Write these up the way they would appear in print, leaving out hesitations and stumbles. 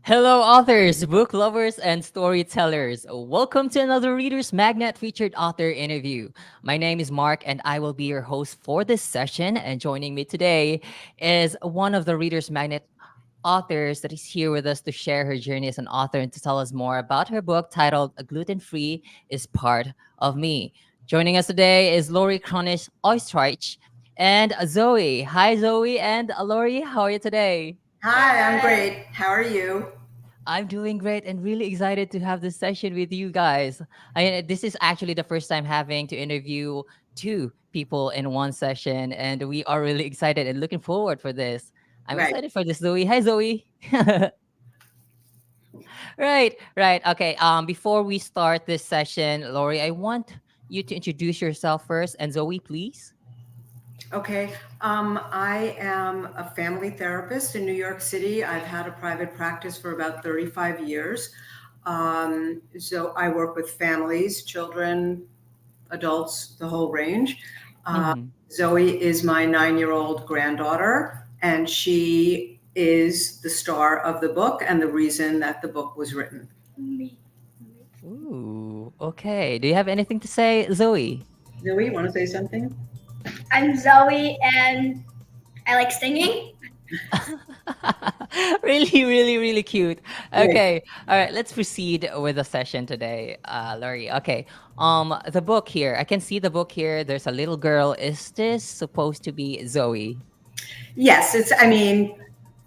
Hello, authors, book lovers, and storytellers. Welcome to another Reader's Magnet featured author interview. My name is Mark, and I will be your host for this session. And joining me today is one of the Reader's Magnet authors that is here with us to share her journey as an author and to tell us more about her book titled Gluten Free is Part of Me. Joining us today is Laurie Oestreich and Zoe. Hi, Zoe and Laurie. How are you today? Hi, I'm great. How are you? I'm doing great and really excited to have this session with you guys. This is actually the first time having to interview two people in one session, and we are really excited and looking forward for this. I'm Right. excited for this, Zoe. Hi, Zoe. Right. Okay. Before we start this session, Lori, I want you to introduce yourself first, and Zoe, please. Okay. I am a family therapist in New York City. I've had a private practice for about 35 years. So I work with families, children, adults, the whole range. Uh, Mm-hmm. Zoe is my 9-year-old granddaughter, and she is the star of the book and the reason that the book was written. Ooh. Okay. Do you have anything to say, Zoe? Zoe, you want to say something? I'm Zoe and I like singing. Really cute. Right. Okay. All right. Let's proceed with the session today, Laurie. Okay. The book here. I can see the book here. There's a little girl. Is this supposed to be Zoe? Yes,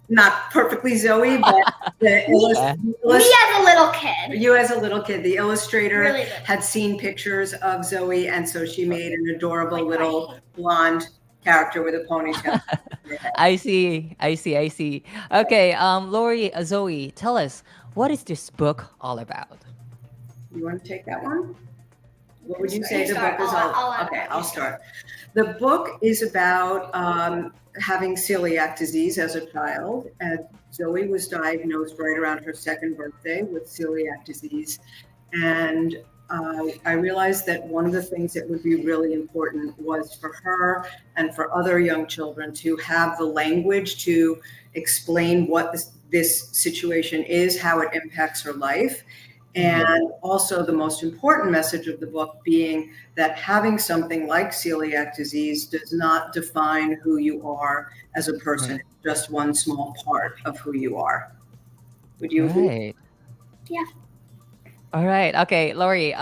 not perfectly Zoe, but the Yeah. Me as a little kid. you as a little kid, the illustrator Really little. had seen pictures of Zoe, and so she made an adorable Like little blonde character with a ponytail. I see. Okay. Laurie, Zoe, tell us, what is this book all about? You want to take that one? What would you Start. say You the start. book is I'll- all? I'll- Okay, I'll start. The book is about having celiac disease as a child. And Zoe was diagnosed right around her second birthday with celiac disease. And I realized that one of the things that would be really important was for her and for other young children to have the language to explain what this situation is, how it impacts her life. And also, the most important message of the book being that having something like celiac disease does not define who you are as a person, Right. it's just one small part of who you are. Would you agree? Right. Yeah. All right. Okay, Laurie.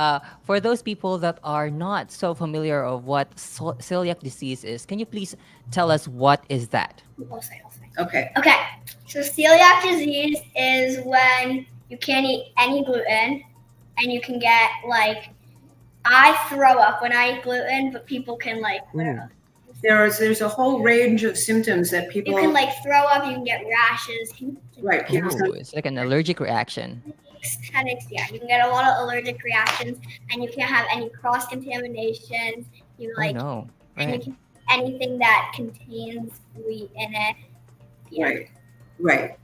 For those people that are not so familiar of what celiac disease is, can you please tell us what is that? I'll say. Okay. Okay. So celiac disease is when you can't eat any gluten, and you can get I throw up when I eat gluten, but people can Ooh. There's a whole range of symptoms that you people can throw up. You can get rashes. right people Oh, it's like an allergic reaction. Headaches. Yeah, you can get a lot of allergic reactions, and you can't have any cross contaminations. You Oh no. and you Right. can anything that contains wheat in it. Yeah. right.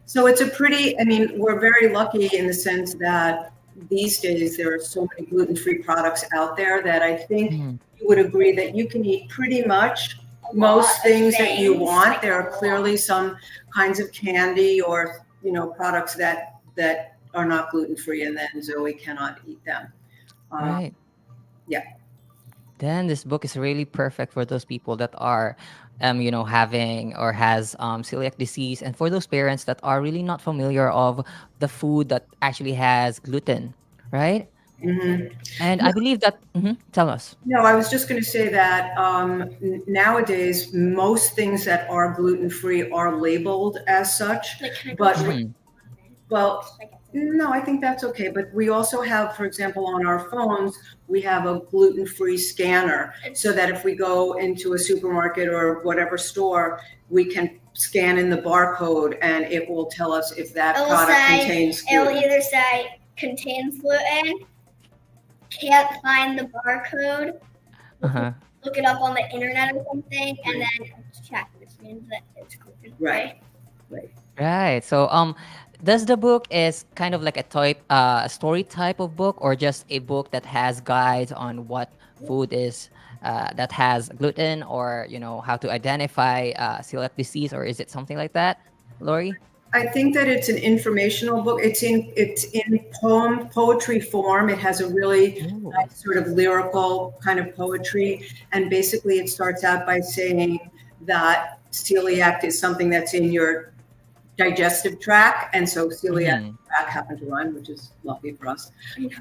So it's a pretty, we're very lucky in the sense that these days there are so many gluten-free products out there that I think Mhm. you would agree that you can eat pretty much most things that you want. There are clearly some kinds of candy or products that are not gluten-free, and then Zoe cannot eat them. Right. Yeah. Then this book is really perfect for those people that are, having or has celiac disease, and for those parents that are really not familiar of the food that actually has gluten, right? hmm And I believe that. Tell us. No, I was just going to say that nowadays most things that are gluten-free are labeled as such, but Mhm. well, no, I think that's okay. But we also have, for example, on our phones, we have a gluten-free scanner so that if we go into a supermarket or whatever store, we can scan in the barcode and it will tell us if that product contains It'll gluten. either say contains gluten, can't find the barcode, Uh-huh. look it up on the internet or something, and then check, which means that it's gluten free. Right. Right. So, does the book is kind of like a story type of book, or just a book that has guides on what food is that has gluten, or how to identify celiac disease, or is it something like that, Lori? I think that it's an informational book. It's in poetry form. It has a really Oh. nice sort of lyrical kind of poetry, and basically it starts out by saying that celiac is something that's in your digestive tract, and so celiac Mhm. tract happened to rhyme, which is lucky for us.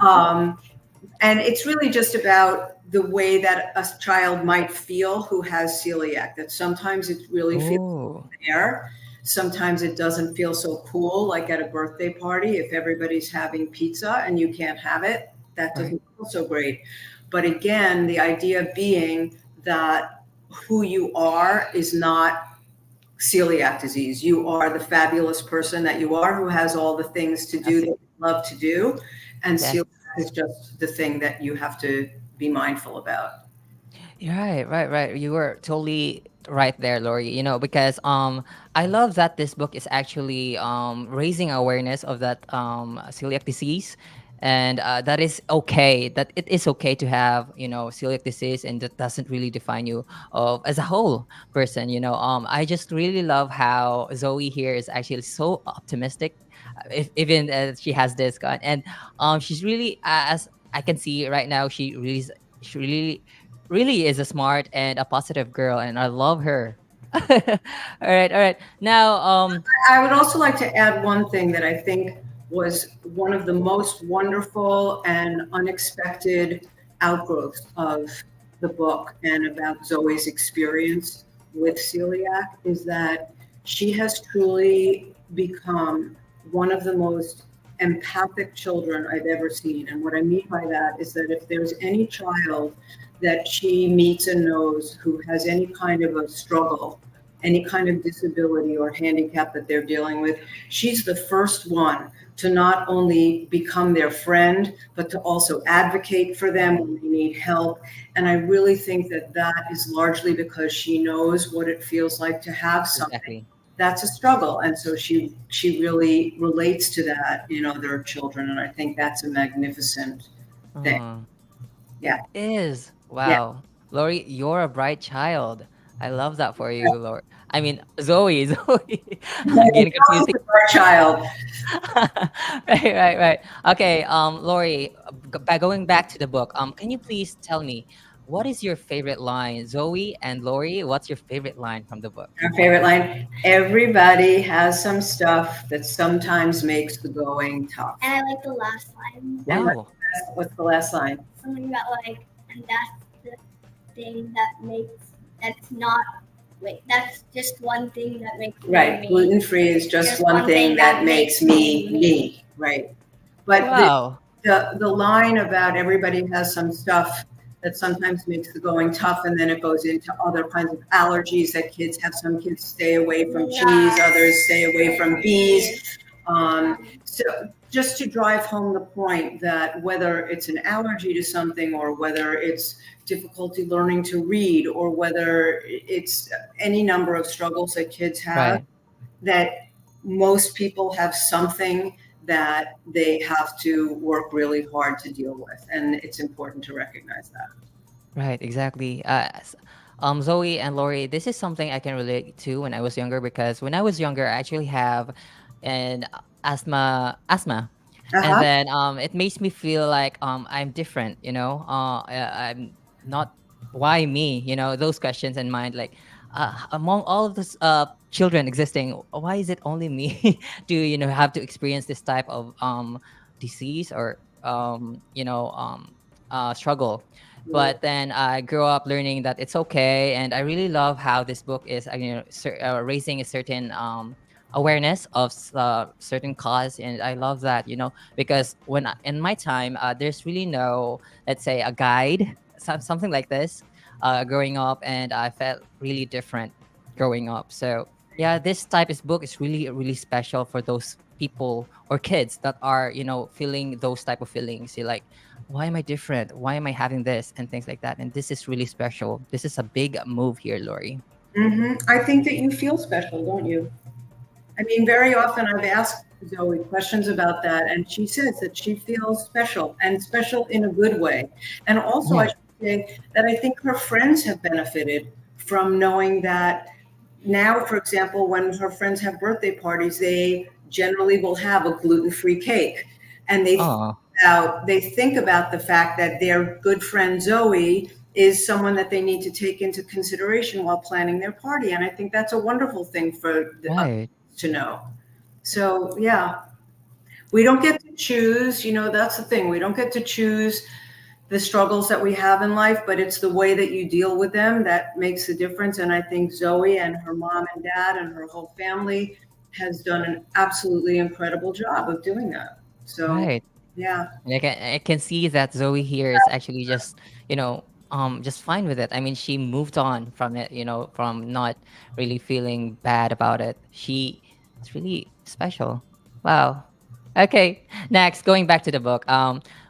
Um, and it's really just about the way that a child might feel who has celiac. That sometimes it really feels Oh. there. Sometimes it doesn't feel so cool, like at a birthday party, if everybody's having pizza and you can't have it, that Right. doesn't feel so great. But again, the idea being that who you are is not celiac disease. You are the fabulous person that you are who has all the things to do that Okay. you love to do. And Yes. celiac is just the thing that you have to be mindful about. You're right, right, right. You were totally right there, Lori. Because I love that this book is actually raising awareness of that celiac disease, and that is okay. That it is okay to have celiac disease, and that doesn't really define you of as a whole person. I just really love how Zoe here is actually so optimistic, if, even she has this gun, and she's really as I can see right now, she really is a smart and a positive girl, and I love her. All right, all right. Now, I would also like to add one thing that I think was one of the most wonderful and unexpected outgrowths of the book and about Zoe's experience with celiac is that she has truly become one of the most empathic children I've ever seen. And what I mean by that is that if there's any child that she meets and knows who has any kind of a struggle, any kind of disability or handicap that they're dealing with, she's the first one to not only become their friend, but to also advocate for them when they need help. And I really think that that is largely because she knows what it feels like to have something exactly. that's a struggle. And so she really relates to that in other children. And I think that's a magnificent thing. It Yeah. is. Yeah. Wow. Lori, you're a bright child. I love that for you, Lori. I mean, Zoe, Zoe. I'm getting confused. Our child. Right, right, right. Okay, Lori, by going back to the book, can you please tell me what is your favorite line? Zoe and Lori, what's your favorite line from the book? Our favorite line, everybody has some stuff that sometimes makes the going tough. And I like the last line. And Wow. what's the last line? Something about like, and that's the thing that makes, that's not, wait, that's just one thing that makes me Right. me. Gluten free is just one thing that makes me me. Right. But Wow. the line about everybody has some stuff that sometimes makes the going tough, and then it goes into other kinds of allergies that kids have. Some kids stay away from cheese, others stay away from bees. So just to drive home the point that whether it's an allergy to something, or whether it's difficulty learning to read, or whether it's any number of struggles that kids have, Right. that most people have something that they have to work really hard to deal with. And it's important to recognize that. Right, exactly. Zoe and Lori, this is something I can relate to when I was younger, because when I was younger, I actually have an asthma, and Uh-huh. then it makes me feel like I'm different. I'm not. Why me? Those questions in mind, like among all of this children existing, why is it only me? Do have to experience this type of disease or struggle? Yeah. But then I grew up learning that it's okay, and I really love how this book is raising a certain awareness of certain cause, and I love that, because in my time, there's really no, let's say, a guide, something like this, growing up, and I felt really different growing up. So yeah, this type of book is really really special for those people or kids that are feeling those type of feelings. You're like, why am I different? Why am I having this and things like that? And this is really special. This is a big move here, Lori. I think that you feel special, don't you? I mean, very often I've asked Zoe questions about that, and she says that she feels special, and special in a good way. And also, I Yeah. should say that I think her friends have benefited from knowing that now, for example, when her friends have birthday parties, they generally will have a gluten-free cake, and Oh, they think about the fact that their good friend Zoe is someone that they need to take into consideration while planning their party, and I think that's a wonderful thing for the others right. to know. So yeah, we don't get to choose. That's the thing. We don't get to choose the struggles that we have in life, but it's the way that you deal with them that makes the difference. And I think Zoe and her mom and dad and her whole family has done an absolutely incredible job of doing that. So, Right. yeah. And I can see that Zoe here is actually just, just fine with it. I mean, she moved on from it, from not really feeling bad about it. She it's really special. Wow. Okay. Next, going back to the book.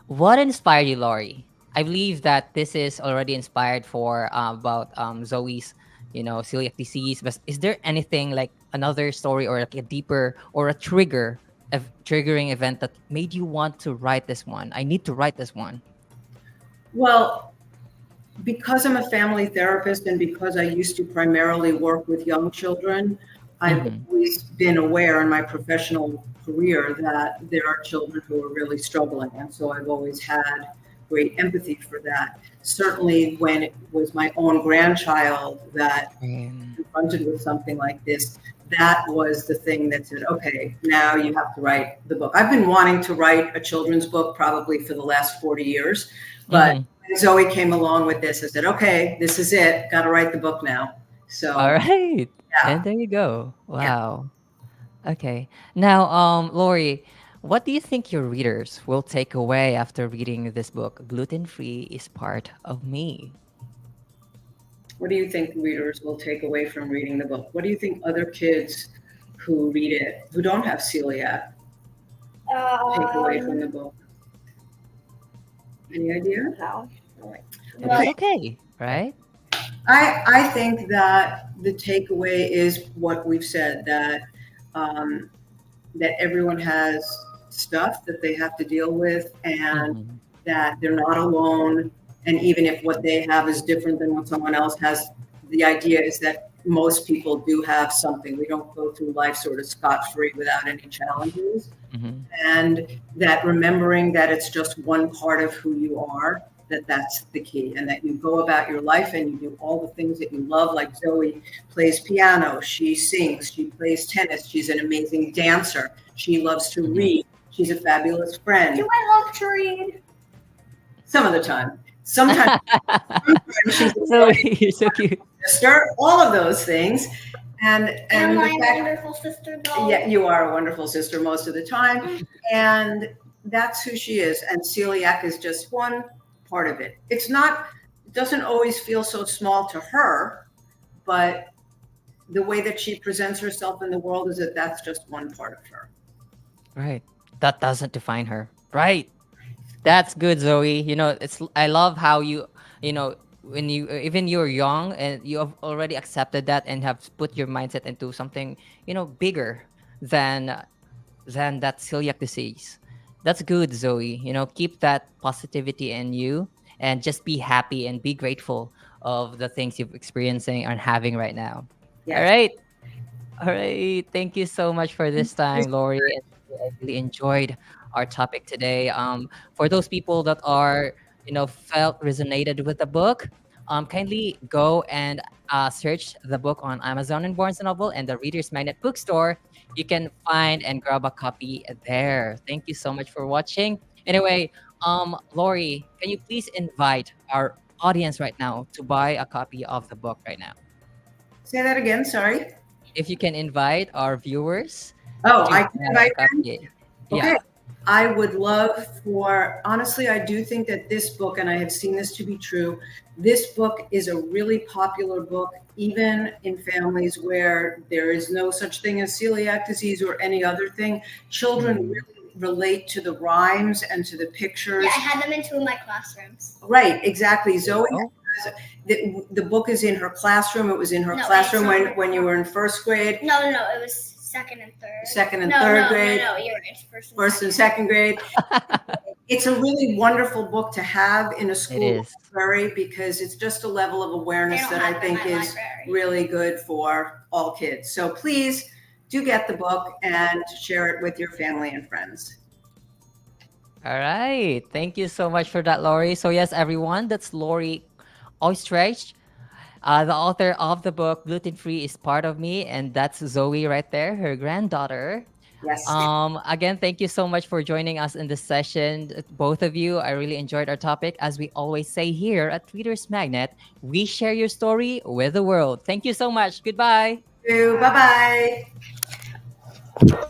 What inspired you, Laurie? I believe that this is already inspired for about Zoe's, celiac disease. But is there anything like another story or like a deeper or a triggering event that made you want to write this one? I need to write this one. Well, because I'm a family therapist and because I used to primarily work with young children, I've Mm-hmm. always been aware in my professional career that there are children who are really struggling. And so I've always had great empathy for that. Certainly, when it was my own grandchild that confronted with something like this, that was the thing that said, okay, now you have to write the book. I've been wanting to write a children's book probably for the last 40 years, but Mm-hmm. when Zoe came along with this, I said, okay, this is it. Got to write the book now. All So, right. And yeah, there you go. yeah. Wow. Okay. Now, Lori, what do you think your readers will take away after reading this book? Gluten free is part of me. What do you think readers will take away from reading the book? What do you think other kids who read it, who don't have celiac, take away from the book? Any idea? No. And that's Well, okay, right? I think that the takeaway is what we've said, that um, that everyone has stuff that they have to deal with, and Mm-hmm. that they're not alone. And even if what they have is different than what someone else has, the idea is that most people do have something. We don't go through life sort of scot-free without any challenges. Mm-hmm. And that remembering that it's just one part of who you are, that's the key, and that you go about your life and you do all the things that you love. Like Zoe plays piano, she sings, she plays tennis, she's an amazing dancer, she loves to Mm-hmm. read, she's a fabulous friend. do I love to read? Some of the time, sometimes she's a So really you're so cute. sister, all of those things. And Am the I a fact, wonderful sister, though? yeah, you are a wonderful sister most of the time. And that's who she is. And celiac is just one part of it. It doesn't always feel so small to her, but the way that she presents herself in the world is that that's just one part of her. Right. That doesn't define her. Right. That's good, Zoe. I love how when even you're young and you have already accepted that and have put your mindset into something, bigger than that celiac disease. That's good, Zoe. Keep that positivity in you and just be happy and be grateful of the things you're experiencing and having right now. All Yes. right. All right. Thank you so much for this time, Lori. And I really enjoyed our topic today. For those people that are, felt resonated with the book, kindly go and search the book on Amazon and Barnes and Noble and the Reader's Magnet bookstore. You can find and grab a copy there. Thank you so much for watching. Anyway, Lori, can you please invite our audience right now to buy a copy of the book right now? Say that again. Sorry. If you can invite our viewers Oh, to I can buy a invite them. copy. Okay. Yeah. I would love honestly, I do think that this book, and I have seen this to be true, this book is a really popular book, even in families where there is no such thing as celiac disease or any other thing. Children Mhm. really relate to the rhymes and to the pictures. Yeah, I had them in two of my classrooms. Right, exactly. Zoe, Oh, the book is in her classroom. It was in her No, classroom it's not. when you were in first grade, No, it was second and third. second and no, third grade, No, you're right. It's first and second grade. It's a really wonderful book to have in a It school is. library because it's just a level of awareness that I think is really good for all kids. So please do get the book and share it with your family and friends. All right. Thank you so much for that, Laurie. So, yes, everyone, that's Laurie Oestreich, the author of the book Gluten Free is Part of Me. And that's Zoe right there, her granddaughter. Yes. Again, thank you so much for joining us in this session, both of you. I really enjoyed our topic. As we always say here at Reader's Magnet, we share your story with the world. Thank you so much. Goodbye. Bye bye.